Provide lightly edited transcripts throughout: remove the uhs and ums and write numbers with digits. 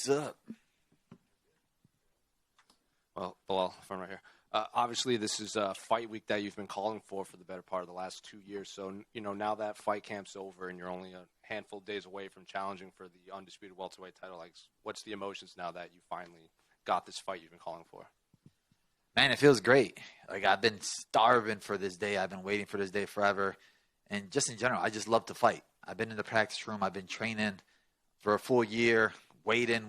What's up? Well, from right here. Obviously, this is a fight week that you've been calling for the better part of the last 2 years. So, now that fight camp's over and you're only a handful of days away from challenging for the undisputed welterweight title, like, what's the emotions now that you finally got this fight you've been calling for? Man, it feels great. Like, I've been starving for this day. I've been waiting for this day forever. And just in general, I just love to fight. I've been in the practice room. I've been training for a full year, waiting.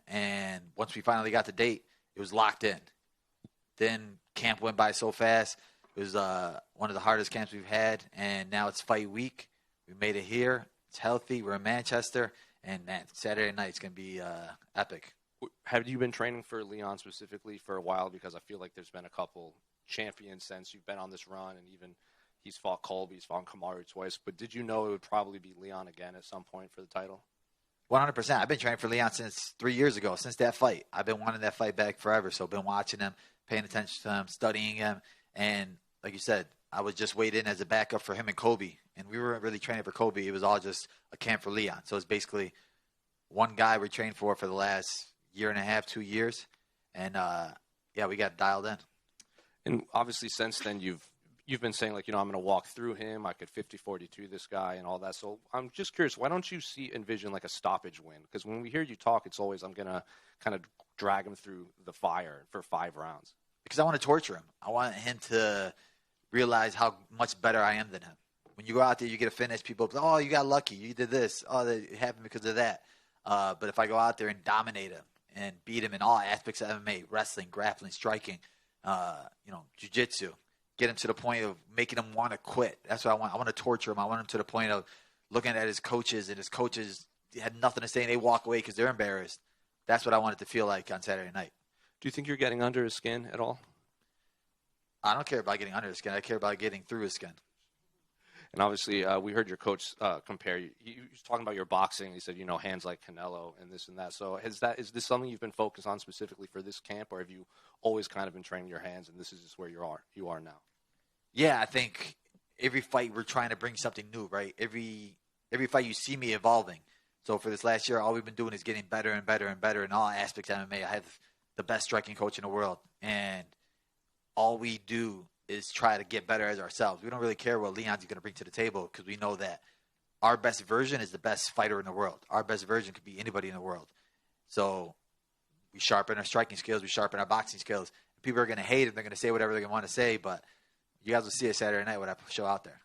And once we finally got the date, it was locked in. Then camp went by so fast. It was one of the hardest camps we've had. And now it's fight week. We made it here. It's healthy. We're in Manchester. And, man, Saturday night is going to be epic. Have you been training for Leon specifically for a while? Because I feel like there's been a couple champions since you've been on this run, and even he's fought Colby, he's fought Kamaru twice. But did you know it would probably be Leon again at some point for the title? 100%. I've been training for Leon since 3 years ago, since that fight. I've been wanting that fight back forever, so I've been watching him, paying attention to him, studying him. And like you said, I was just waiting as a backup for him and Colby. And we weren't really training for Colby. It was all just a camp for Leon. So it's basically one guy we're trained for the last year and a half, 2 years. And, we got dialed in. And obviously since then you've been saying, like, I'm going to walk through him. I could 50-42 this guy and all that. So I'm just curious, why don't you envision like a stoppage win? Because when we hear you talk, it's always I'm going to kind of drag him through the fire for 5 rounds. Because I want to torture him. I want him to realize how much better I am than him. When you go out there, you get a finish. People say, oh, you got lucky. You did this. Oh, it happened because of that. But if I go out there and dominate him and beat him in all aspects of MMA, wrestling, grappling, striking, jiu-jitsu, get him to the point of making him want to quit. That's what I want. I want to torture him. I want him to the point of looking at his coaches, and his coaches had nothing to say, and they walk away because they're embarrassed. That's what I want it to feel like on Saturday night. Do you think you're getting under his skin at all? I don't care about getting under his skin. I care about getting through his skin. And obviously, we heard your coach compare you. He was talking about your boxing. He said, hands like Canelo and this and that. So is this something you've been focused on specifically for this camp, or have you always kind of been training your hands and this is just where you are now? Yeah, I think every fight we're trying to bring something new, right? Every fight you see me evolving. So for this last year, all we've been doing is getting better and better and better in all aspects of MMA. I have the best striking coach in the world, and all we do is try to get better as ourselves. We don't really care what Leon's going to bring to the table because we know that our best version is the best fighter in the world. Our best version could be anybody in the world. So we sharpen our striking skills. We sharpen our boxing skills. People are going to hate it. They're going to say whatever they want to say, but you guys will see it Saturday night when I show out there.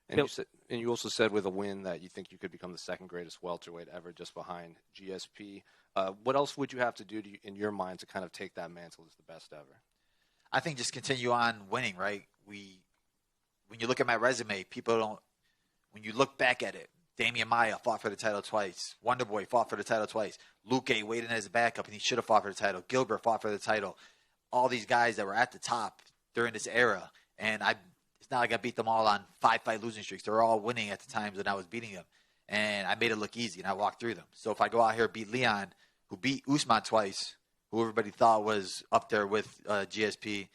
And you also said with a win that you think you could become the second greatest welterweight ever, just behind GSP. What else would you have to do in your mind to kind of take that mantle as the best ever? I think just continue on winning, right? When you look at my resume, people don't – when you look back at it, Damian Maia fought for the title twice. Wonderboy fought for the title twice. Luque waited as a backup, and he should have fought for the title. Gilbert fought for the title. All these guys that were at the top during this era, and it's not like I beat them all on 5-fight losing streaks. They were all winning at the times when I was beating them, and I made it look easy, and I walked through them. So if I go out here and beat Leon, who beat Usman twice, who everybody thought was up there with GSP,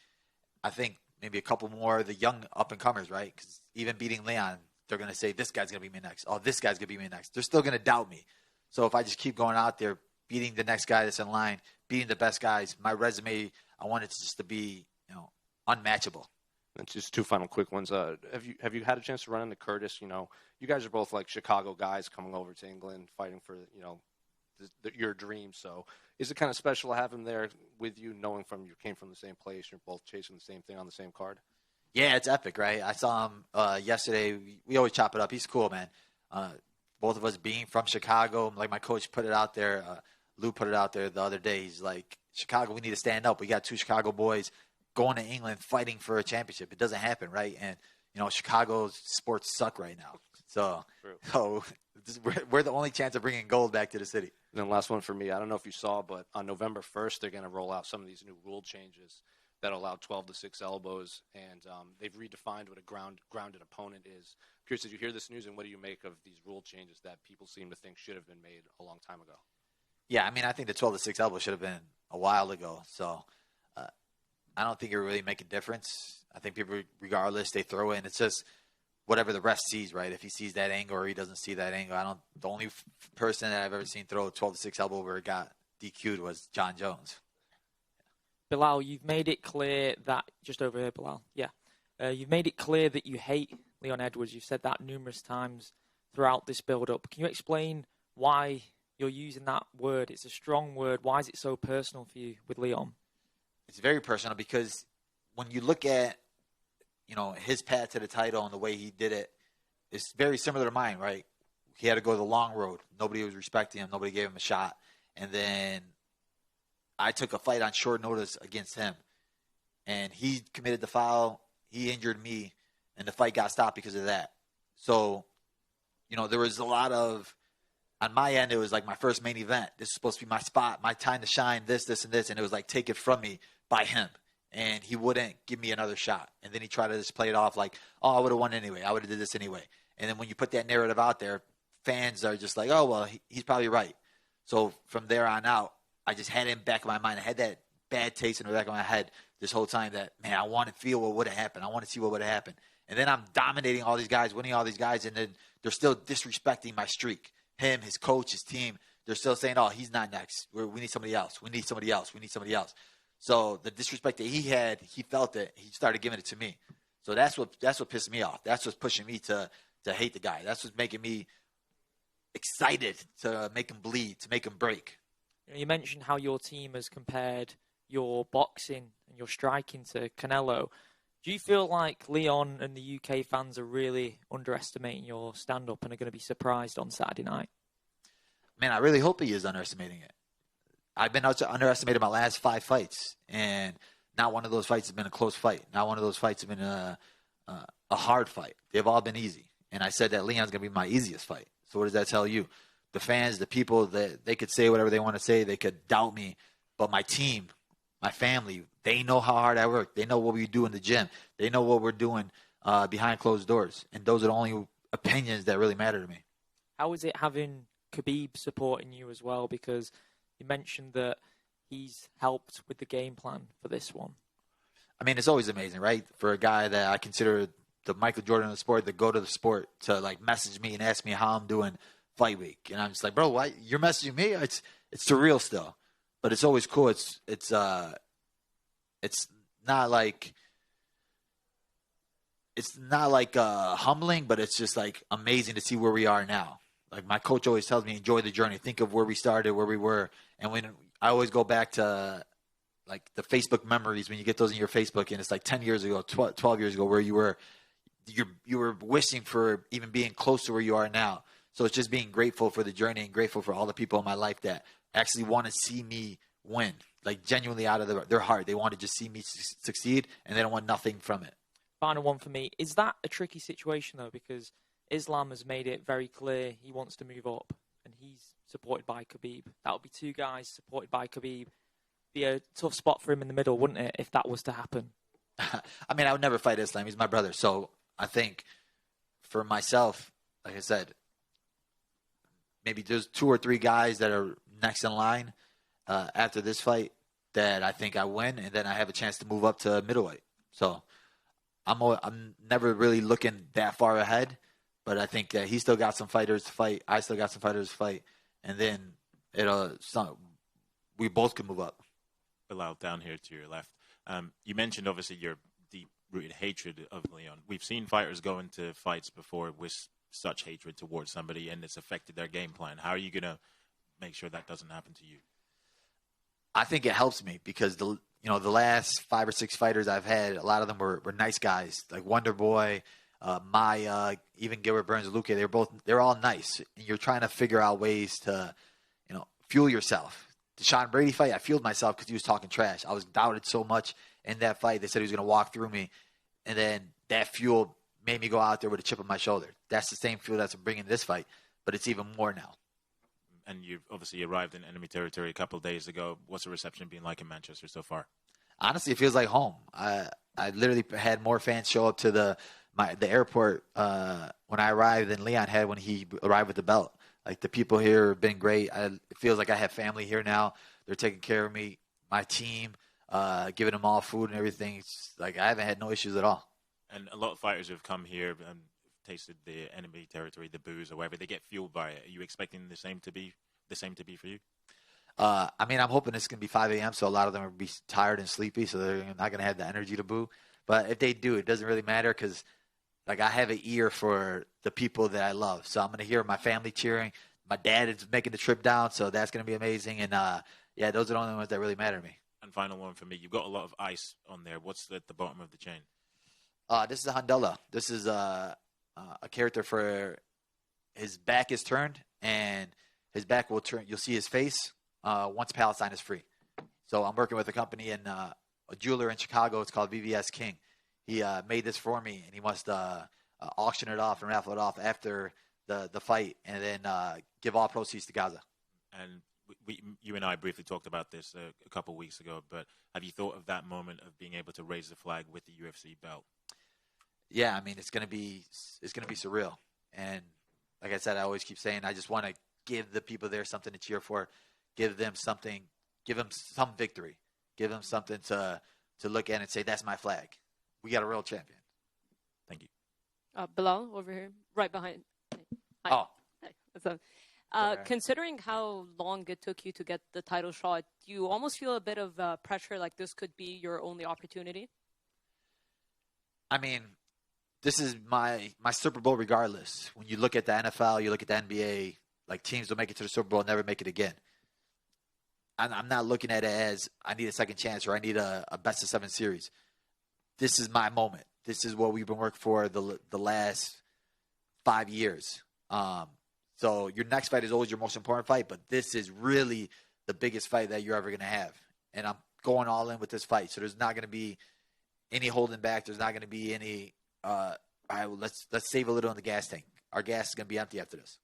I think maybe a couple more of the young up-and-comers, right? Because even beating Leon, they're going to say, this guy's going to beat me next. Oh, this guy's going to beat me next. They're still going to doubt me. So if I just keep going out there, beating the next guy that's in line, beating the best guys, my resume, I want it just to be, unmatchable. And just 2 final quick ones. Have you had a chance to run into Curtis? You guys are both like Chicago guys coming over to England, fighting for, your dream. So is it kind of special to have him there with you, knowing you came from the same place, you're both chasing the same thing on the same card? Yeah, it's epic, right? I saw him yesterday. We always chop it up. He's cool, man. Both of us being from Chicago, like my coach put it out there, Lou put it out there the other day. He's like, Chicago, we need to stand up. We got 2 Chicago boys going to England fighting for a championship. It doesn't happen, right? And, Chicago's sports suck right now. So we're the only chance of bringing gold back to the city. And then last one for me. I don't know if you saw, but on November 1st, they're going to roll out some of these new rule changes that allow 12 to 6 elbows, and they've redefined what a grounded opponent is. I'm curious, did you hear this news, and what do you make of these rule changes that people seem to think should have been made a long time ago? Yeah, I mean, I think the 12 to 6 elbow should have been a while ago. So I don't think it really make a difference. I think people, regardless, they throw in. It's just whatever the ref sees, right? If he sees that angle or he doesn't see that angle, the only person that I've ever seen throw a 12-6 elbow where it got DQ'd was John Jones. Bilal, you've made it clear that just over here, Bilal. Yeah, you've made it clear that you hate Leon Edwards. You've said that numerous times throughout this build-up. Can you explain why you're using that word? It's a strong word. Why is it so personal for you with Leon? It's very personal because when you look at, his path to the title and the way he did it, it's very similar to mine, right? He had to go the long road. Nobody was respecting him. Nobody gave him a shot. And then I took a fight on short notice against him. And he committed the foul. He injured me. And the fight got stopped because of that. So, there was a lot of, on my end, it was like my first main event. This is supposed to be my spot, my time to shine, this, and this. And it was like taken from me by him. And he wouldn't give me another shot. And then he tried to just play it off like, oh, I would have won anyway. I would have did this anyway. And then when you put that narrative out there, fans are just like, oh, well, he's probably right. So from there on out, I just had it in the back of my mind. I had that bad taste in the back of my head this whole time that, man, I want to feel what would have happened. I want to see what would have happened. And then I'm dominating all these guys, winning all these guys, and then they're still disrespecting my streak. Him, his coach, his team, they're still saying, oh, he's not next. We need somebody else. We need somebody else. We need somebody else. So the disrespect that he had, he felt it. He started giving it to me. So that's what pissed me off. That's what's pushing me to hate the guy. That's what's making me excited to make him bleed, to make him break. You mentioned how your team has compared your boxing and your striking to Canelo. Do you feel like Leon and the UK fans are really underestimating your stand-up and are going to be surprised on Saturday night? Man, I really hope he is underestimating it. I've been underestimated my last 5 fights, and not one of those fights has been a close fight. Not one of those fights has been a hard fight. They've all been easy. And I said that Leon's going to be my easiest fight. So what does that tell you? The fans, the people, that they could say whatever they want to say. They could doubt me. But my team, my family, they know how hard I work. They know what we do in the gym. They know what we're doing behind closed doors. And those are the only opinions that really matter to me. How is it having Khabib supporting you as well? Because you mentioned that he's helped with the game plan for this one. I mean, it's always amazing, right? For a guy that I consider the Michael Jordan of the sport, the GOAT of the sport, to like message me and ask me how I'm doing fight week. And I'm just like, bro, why you're messaging me? It's surreal still. But it's always cool. It's not like humbling, but it's just like amazing to see where we are now. Like my coach always tells me, enjoy the journey. Think of where we started, where we were. And when I always go back to like the Facebook memories, when you get those in your Facebook, and it's like 10 years ago, 12 years ago, where you were wishing for even being close to where you are now. So it's just being grateful for the journey and grateful for all the people in my life that actually want to see me win, like genuinely out of their heart. They want to just see me succeed, and they don't want nothing from it. Final one for me. Is that a tricky situation, though? Because Islam has made it very clear he wants to move up, and he's supported by Khabib. That would be 2 guys supported by Khabib. Be a tough spot for him in the middle, wouldn't it, if that was to happen? I mean, I would never fight Islam. He's my brother. So I think for myself, like I said, maybe there's 2 or 3 guys that are next in line after this fight that I think I win, and then I have a chance to move up to middleweight. So I'm never really looking that far ahead, but I think that he still got some fighters to fight. I still got some fighters to fight, and then we both can move up. Bilal, down here to your left. You mentioned obviously your deep-rooted hatred of Leon. We've seen fighters go into fights before with such hatred towards somebody, and it's affected their game plan. How are you going to make sure that doesn't happen to you? I think it helps me because the last 5 or 6 fighters I've had, a lot of them were nice guys, like Wonder Boy, Maya, even Gilbert Burns, Luque. They're all nice, and you're trying to figure out ways to, fuel yourself. The Sean Brady fight, I fueled myself because he was talking trash. I was doubted so much in that fight. They said he was going to walk through me, and then that fuel made me go out there with a chip on my shoulder. That's the same fuel that's bringing this fight, but it's even more now. And you've obviously arrived in enemy territory a couple of days ago. What's the reception been like in Manchester so far? Honestly, it feels like home. I literally had more fans show up to the airport when I arrived than Leon had when he arrived with the belt. Like, the people here have been great. It feels like I have family here now. They're taking care of me, my team, giving them all food and everything. It's like I haven't had no issues at all. And a lot of fighters who have come here and tasted the enemy territory, the booze or whatever. They get fueled by it. Are you expecting the same to be for you? I mean, I'm hoping it's going to be 5 a.m., so a lot of them will be tired and sleepy, so they're not going to have the energy to boo. But if they do, it doesn't really matter because, like, I have an ear for the people that I love. So I'm going to hear my family cheering. My dad is making the trip down, so that's going to be amazing. And, yeah, those are the only ones that really matter to me. And final one for me. You've got a lot of ice on there. What's at the bottom of the chain? This is a Handela. This is a character for his back is turned, and his back will turn. You'll see his face once Palestine is free. So I'm working with a company and a jeweler in Chicago. It's called VVS King. He made this for me, and he wants to auction it off and raffle it off after the fight, and then give all proceeds to Gaza. And you and I briefly talked about this a couple of weeks ago, but have you thought of that moment of being able to raise the flag with the UFC belt? Yeah, I mean, it's gonna be surreal. And like I said, I always keep saying, I just want to give the people there something to cheer for, give them something, give them some victory, give them something to look at and say, that's my flag. We got a real champion. Thank you. Belal, over here, right behind. Hi. Oh. Hi. What's up? Considering how long it took you to get the title shot, do you almost feel a bit of pressure, like this could be your only opportunity? I mean, this is my Super Bowl regardless. When you look at the NFL, you look at the NBA, like teams will make it to the Super Bowl and never make it again. I'm not looking at it as I need a second chance or I need a best of 7 series. This is my moment. This is what we've been working for the last 5 years. So your next fight is always your most important fight, but this is really the biggest fight that you're ever going to have. And I'm going all in with this fight. So there's not going to be any holding back. There's not going to be any, all right, well, let's save a little in the gas tank. Our gas is going to be empty after this.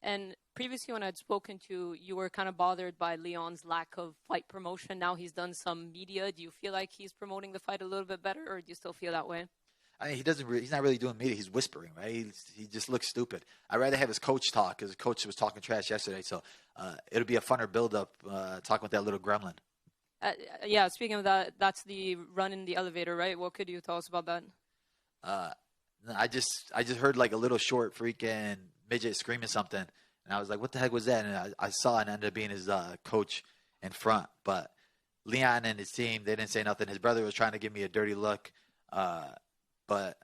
And previously when I'd spoken to you, were kind of bothered by Leon's lack of fight promotion. Now he's done some media. Do you feel like he's promoting the fight a little bit better, or do you still feel that way? I mean, he's not really doing media. He's whispering, right? He just looks stupid. I'd rather have his coach talk because his coach was talking trash yesterday. So it'll be a funner build-up talking with that little gremlin. Yeah, speaking of that, that's the run in the elevator, right? What could you tell us about that? I just heard like a little short freaking midget screaming something. And I was like, what the heck was that? And I saw it and ended up being his coach in front. But Leon and his team, they didn't say nothing. His brother was trying to give me a dirty look. But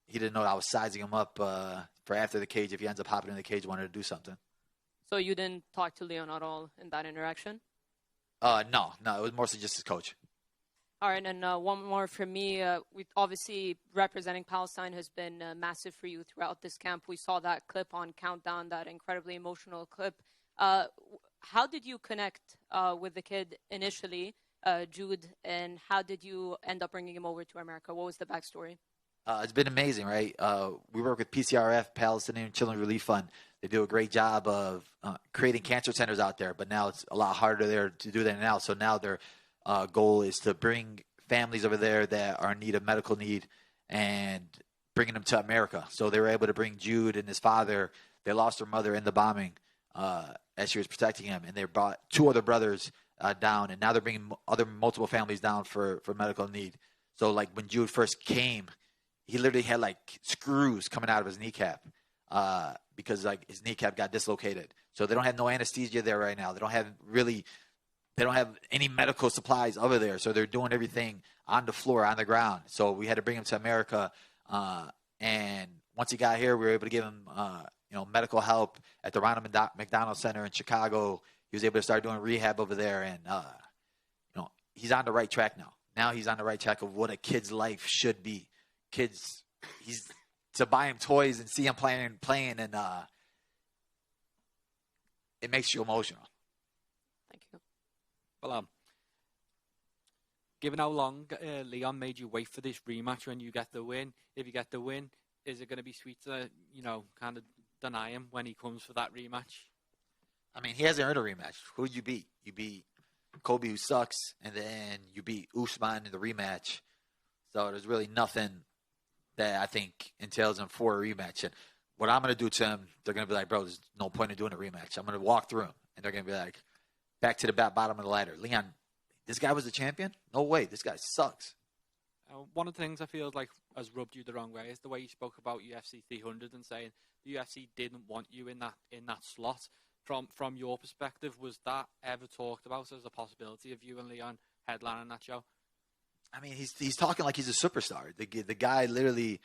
he didn't know I was sizing him up for after the cage. If he ends up hopping in the cage, wanted to do something. So you didn't talk to Leon at all in that interaction? No. It was mostly just his coach. All right, and one more from me. We obviously representing Palestine has been massive for you throughout this camp. We saw that clip on Countdown, that incredibly emotional clip. How did you connect with the kid initially, Jude, and how did you end up bringing him over to America? What was the backstory? It's been amazing, right? We work with PCRF, Palestinian Children's Relief Fund. They do a great job of creating cancer centers out there, but now it's a lot harder there to do that now. So now their goal is to bring families over there that are in need of medical need and bringing them to America. So they were able to bring Jude and his father. They lost their mother in the bombing as she was protecting him, and they brought 2 other brothers down, and now they're bringing multiple families down for medical need. So like when Jude first came, he literally had like screws coming out of his kneecap because like his kneecap got dislocated. So they don't have no anesthesia there right now. They don't have any medical supplies over there. So they're doing everything on the floor, on the ground. So we had to bring him to America. And once he got here, we were able to give him medical help at the Ronald McDonald Center in Chicago. He was able to start doing rehab over there, and he's on the right track now. Now he's on the right track of what a kid's life should be. Kids, to buy him toys and see him playing, and it makes you emotional. Thank you. Well, given how long Leon made you wait for this rematch when you get the win, if you get the win, is it going to be sweet to, kind of deny him when he comes for that rematch? I mean, he hasn't earned a rematch. Who did you beat? You beat Kobe, who sucks, and then you beat Usman in the rematch. So there's really nothing that I think entails him for a rematch. And what I'm going to do to him, they're going to be like, bro, there's no point in doing a rematch. I'm going to walk through him, and they're going to be like, back to the bottom of the ladder. Leon, this guy was the champion? No way. This guy sucks. One of the things I feel like has rubbed you the wrong way is the way you spoke about UFC 300 and saying the UFC didn't want you in that slot. From your perspective, was that ever talked about as a possibility of you and Leon headlining that show? I mean, he's talking like he's a superstar. The guy literally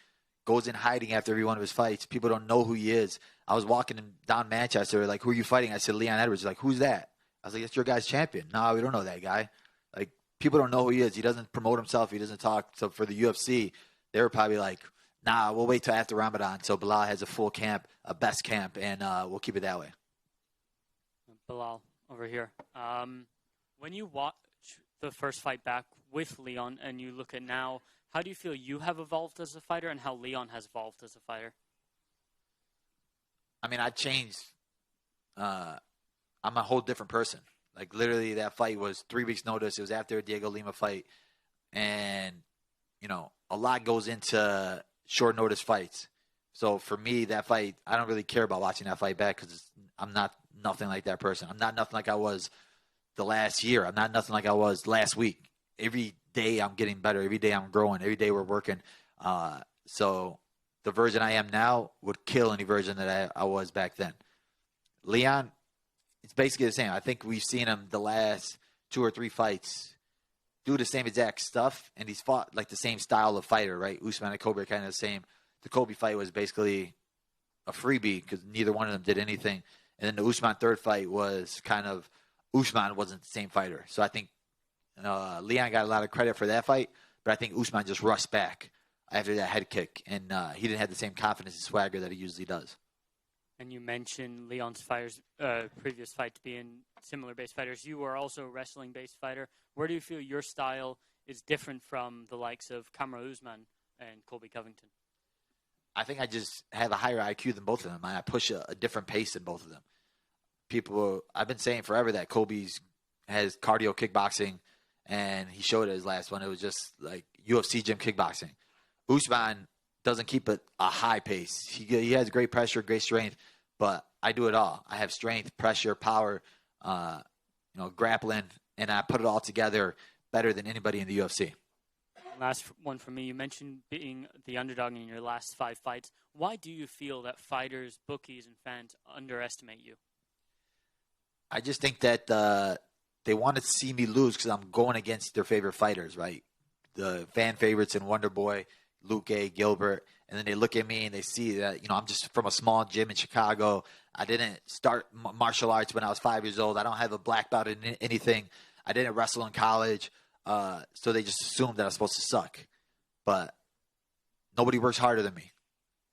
goes in hiding after every one of his fights. People don't know who he is. I was walking down Manchester, like, who are you fighting? I said, Leon Edwards. Like, who's that? I was like, that's your guy's champion. No, we don't know that guy. Like, people don't know who he is. He doesn't promote himself. He doesn't talk. So for the UFC, they were probably like, nah, we'll wait till after Ramadan. So Belal has a full camp, a best camp, and we'll keep it that way. Belal, over here. When you watch the first fight back with Leon and you look at now, how do you feel you have evolved as a fighter and how Leon has evolved as a fighter? I mean, I changed. I'm a whole different person. Like, literally, that fight was 3 weeks' notice. It was after a Diego Lima fight. And, you know, a lot goes into short notice fights. So, for me, that fight, I don't really care about watching that fight back because I'm not nothing like that person. I'm not nothing like I was the last year. I'm not nothing like I was last week. Every day I'm getting better. Every day I'm growing. Every day we're working. So the version I am now would kill any version that I was back then. Leon, it's basically the same. I think we've seen him the last 2 or 3 fights do the same exact stuff, and he's fought like the same style of fighter, right? Usman and Kobe are kind of the same. The Kobe fight was basically a freebie because neither one of them did anything. And then the Usman third fight was kind of Usman wasn't the same fighter. So I think Leon got a lot of credit for that fight, but I think Usman just rushed back after that head kick, and he didn't have the same confidence and swagger that he usually does. And you mentioned Leon's previous fights being similar-based fighters. You are also a wrestling-based fighter. Where do you feel your style is different from the likes of Kamaru Usman and Colby Covington? I think I just have a higher IQ than both of them. I push a different pace than both of them. I've been saying forever that Colby's has cardio kickboxing, and he showed it his last one. It was just like UFC gym kickboxing. Usman doesn't keep a high pace. He has great pressure, great strength, but I do it all. I have strength, pressure, power, grappling, and I put it all together better than anybody in the UFC. Last one for me. You mentioned being the underdog in your last 5 fights. Why do you feel that fighters, bookies, and fans underestimate you? I just think that they want to see me lose because I'm going against their favorite fighters, right? The fan favorites in Wonder Boy, Luque, Gilbert, and then they look at me and they see that, I'm just from a small gym in Chicago. I didn't start martial arts when I was 5 years old. I don't have a black belt in anything. I didn't wrestle in college. So they just assume that I'm supposed to suck. But nobody works harder than me.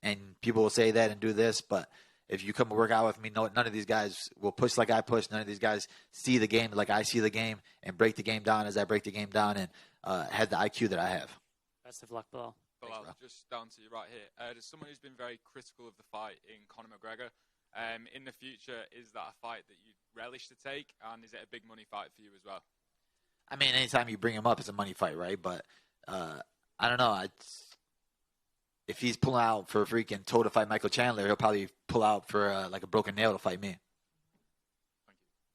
And people will say that and do this, but if you come and work out with me, none of these guys will push like I push. None of these guys see the game like I see the game and break the game down as I break the game down and have the IQ that I have. Best of luck, Belal. Belal, just down to you right here. There's someone who's been very critical of the fight in Conor McGregor. In the future, is that a fight that you'd relish to take, and is it a big money fight for you as well? I mean, anytime you bring him up, it's a money fight, right? But I don't know. If he's pulling out for a freaking toe to fight Michael Chandler, he'll probably pull out for like a broken nail to fight me.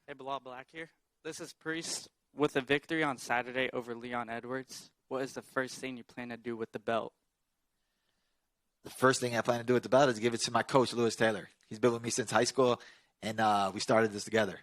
Hey, Belal Black here. This is Priest. With a victory on Saturday over Leon Edwards, what is the first thing you plan to do with the belt? The first thing I plan to do with the belt is give it to my coach, Lewis Taylor. He's been with me since high school, and we started this together.